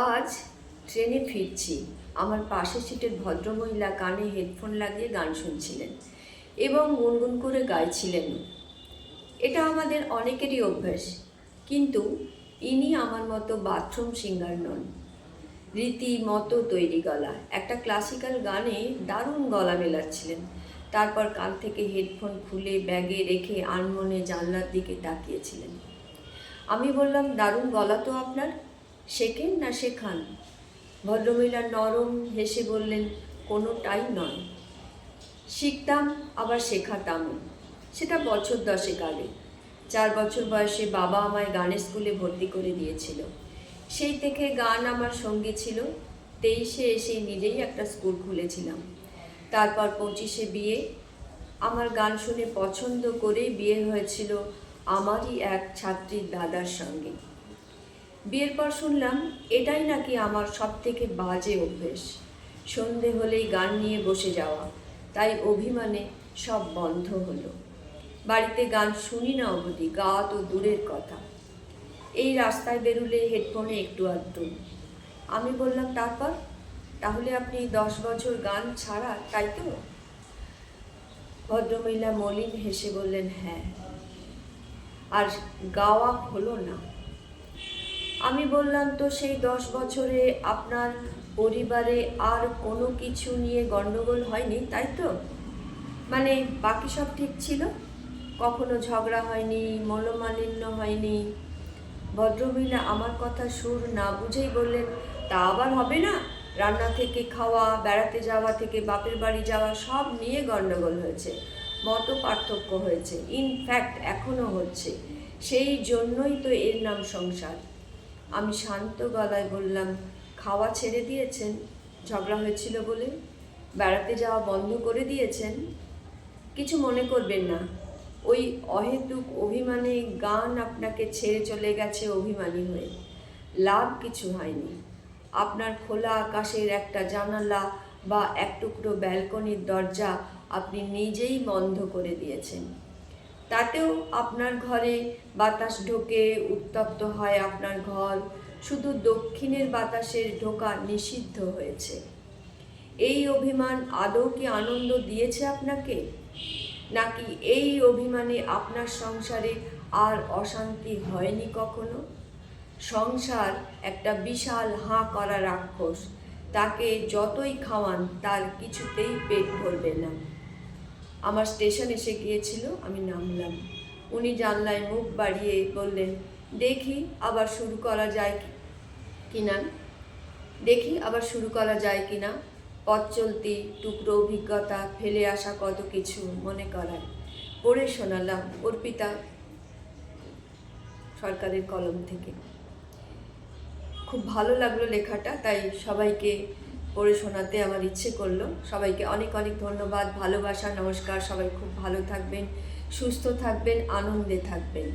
আজ ট্রেনে ফিরছি। আমার পাশের সিটের ভদ্রমহিলা কানে হেডফোন লাগিয়ে গান শুনছিলেন এবং গুনগুন করে গাইছিলেন। এটা আমাদের অনেকেরই অভ্যাস, কিন্তু ইনি আমার মতো বাথরুম সিঙ্গার নন। রীতিমতো তৈরি গলা, একটা ক্লাসিক্যাল গানে দারুণ গলা মেলাচ্ছিলেন। তারপর কান থেকে হেডফোন খুলে ব্যাগে রেখে আনমনে জানলার দিকে তাকিয়েছিলেন। আমি বললাম, দারুণ গলা তো আপনার, শেখেন না শেখান? ভদ্রমহিলা নরম হেসে বললেন, কোনোটাই নয়। শিখতাম আবার শেখাতাম, সেটা বছর 10 আগে। 4 বছর বয়সে বাবা আমায় গানের স্কুলে ভর্তি করে দিয়েছিল। সেই থেকে গান আমার সঙ্গী ছিল। 23-এ এসে নিজেই একটা স্কুল খুলেছিলাম। তারপর 25-এ বিয়ে। আমার গান শুনে পছন্দ করেই বিয়ে হয়েছিল আমারই এক ছাত্রীর দাদার সঙ্গে। বিয়ের পর শুনলাম এটাই নাকি আমার সবথেকে বাজে অভ্যেস, সন্ধে হলেই গান নিয়ে বসে যাওয়া। তাই অভিমানে সব বন্ধ হলো। বাড়িতে গান শুনি না অবধি, গাওয়া তো দূরের কথা। এই রাস্তায় বেরুলে হেডফোনে একটু আধটু। আমি বললাম, তারপর? তাহলে আপনি 10 বছর গান ছাড়া, তাই তো? ভদ্রমহিলা মলিন হেসে বললেন, হ্যাঁ। আর গাওয়া হলো না। আমি বললাম, তো সেই 10 বছরে আপনার পরিবারে আর কোনো কিছু নিয়ে গণ্ডগোল হয়নি, তাই তো? মানে বাকি সব ঠিক ছিল? কখনো ঝগড়া হয়নি, মনোমালিন্য হয়নি? ভদ্রমহিলা আমার কথা সুর না বুঝেই বললেন, তা আবার হবে না? রান্না থেকে খাওয়া, বেড়াতে যাওয়া থেকে বাপের বাড়ি যাওয়া, সব নিয়ে গণ্ডগোল হয়েছে, মত পার্থক্য হয়েছে, ইনফ্যাক্ট এখনও হচ্ছে। সেই জন্যই তো এর নাম সংসার। আমি শান্ত গলায় বললাম, খাওয়া ছেড়ে দিয়েছেন ঝগড়া হয়েছিল বলে? বেড়াতে যাওয়া বন্ধ করে দিয়েছেন? কিছু মনে করবেন না, ওই অহেতুক অভিমানে গান আপনাকে ছেড়ে চলে গেছে অভিমানী হয়ে। লাভ কিছু হয়নি। আপনার খোলা আকাশের একটা জানালা বা এক টুকরো ব্যালকনির দরজা আপনি নিজেই বন্ধ করে দিয়েছেন। তাতেও আপনার ঘরে বাতাস ঢোকে, উত্তপ্ত হয় আপনার ঘর। শুধু দক্ষিণের বাতাসের ঢোকা নিষিদ্ধ হয়েছে। এই অভিমান আদৌ কি আনন্দ দিয়েছে আপনাকে? নাকি এই অভিমানে আপনার সংসারে আর অশান্তি হয়নি কখনো? সংসার একটা বিশাল হাঁ করা রাক্ষস, তাকে যতই খাওয়ান তার কিছুতেই পেট ভরবে না। আমার স্টেশন এসে গিয়েছিল, আমি নামলাম। উনি জানলায় মুখ বাড়িয়ে বললেন, দেখি আবার শুরু করা যায় কিনা। পথ চলতি টুকরো অভিজ্ঞতা ফেলে আসা কত কিছু মনে করায়। পড়ে শোনালাম অর্পিতা সরকারের কলম থেকে। খুব ভালো লাগলো লেখাটা, তাই সবাইকে পড়ে শোনাতে আমার ইচ্ছে করলো। সবাইকে অনেক অনেক ধন্যবাদ, ভালোবাসা, নমস্কার। সবাই খুব ভালো থাকবেন, সুস্থ থাকবেন, আনন্দে থাকবেন।